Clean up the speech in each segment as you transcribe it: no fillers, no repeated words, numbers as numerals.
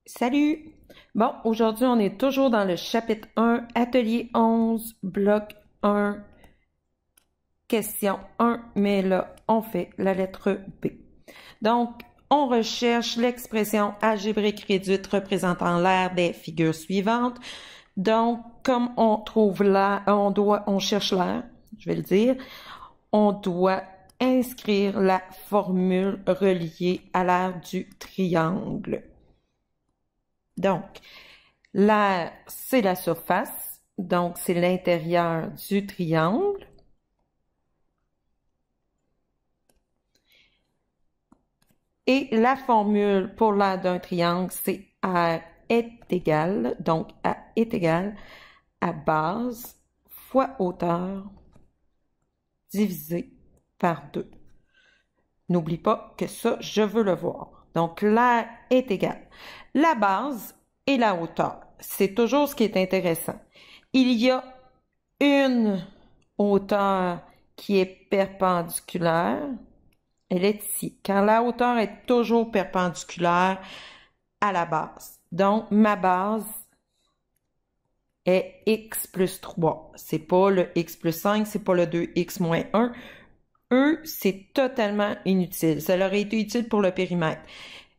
Salut! Bon, aujourd'hui, on est toujours dans le chapitre 1, atelier 11, bloc 1, question 1, mais là, on fait la lettre B. Donc, on recherche l'expression algébrique réduite représentant l'aire des figures suivantes. Donc, comme on trouve là, on cherche l'aire, je vais le dire, on doit inscrire la formule reliée à l'aire du triangle. Donc, l'aire, c'est la surface, donc c'est l'intérieur du triangle. Et la formule pour l'aire d'un triangle, c'est R est égal, donc A est égal à base fois hauteur divisé par 2. N'oublie pas que ça, je veux le voir. Donc, l'aire est égal. La base et la hauteur. C'est toujours ce qui est intéressant. Il y a une hauteur qui est perpendiculaire. Elle est ici. Car la hauteur est toujours perpendiculaire à la base. Donc, ma base est x plus 3. C'est pas le x plus 5, c'est pas le 2x moins 1. C'est totalement inutile. Ça leur aurait été utile pour le périmètre.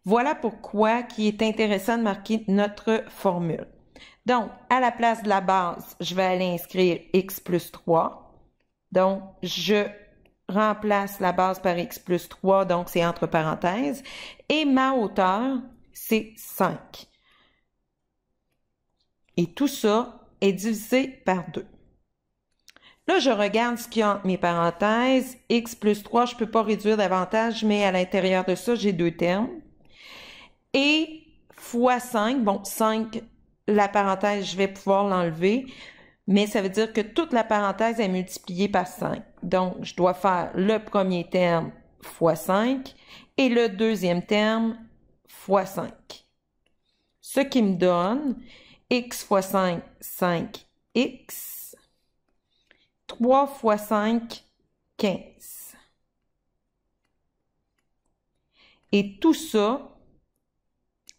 Voilà pourquoi il est intéressant de marquer notre formule. Donc, à la place de la base, je vais aller inscrire x plus 3. Donc, je remplace la base par x plus 3, donc c'est entre parenthèses. Et ma hauteur, c'est 5. Et tout ça est divisé par 2. Là, je regarde ce qu'il y a entre mes parenthèses. X plus 3, je ne peux pas réduire davantage, mais à l'intérieur de ça, j'ai deux termes. Et fois 5, bon, 5, la parenthèse, je vais pouvoir l'enlever, mais ça veut dire que toute la parenthèse est multipliée par 5. Donc, je dois faire le premier terme fois 5 et le deuxième terme fois 5. Ce qui me donne x fois 5, 5x. 3 fois 5, 15. Et tout ça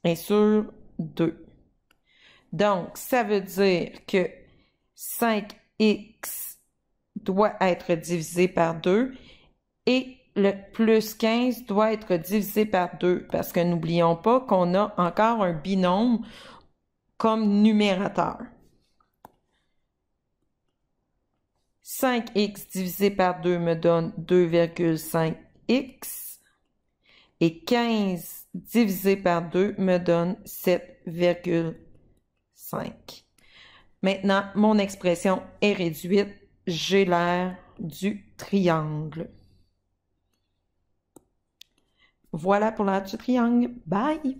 est sur 2. Donc, ça veut dire que 5x doit être divisé par 2 et le plus 15 doit être divisé par 2 parce que n'oublions pas qu'on a encore un binôme comme numérateur. 5x divisé par 2 me donne 2,5x et 15 divisé par 2 me donne 7,5. Maintenant, mon expression est réduite. J'ai l'aire du triangle. Voilà pour l'aire du triangle. Bye!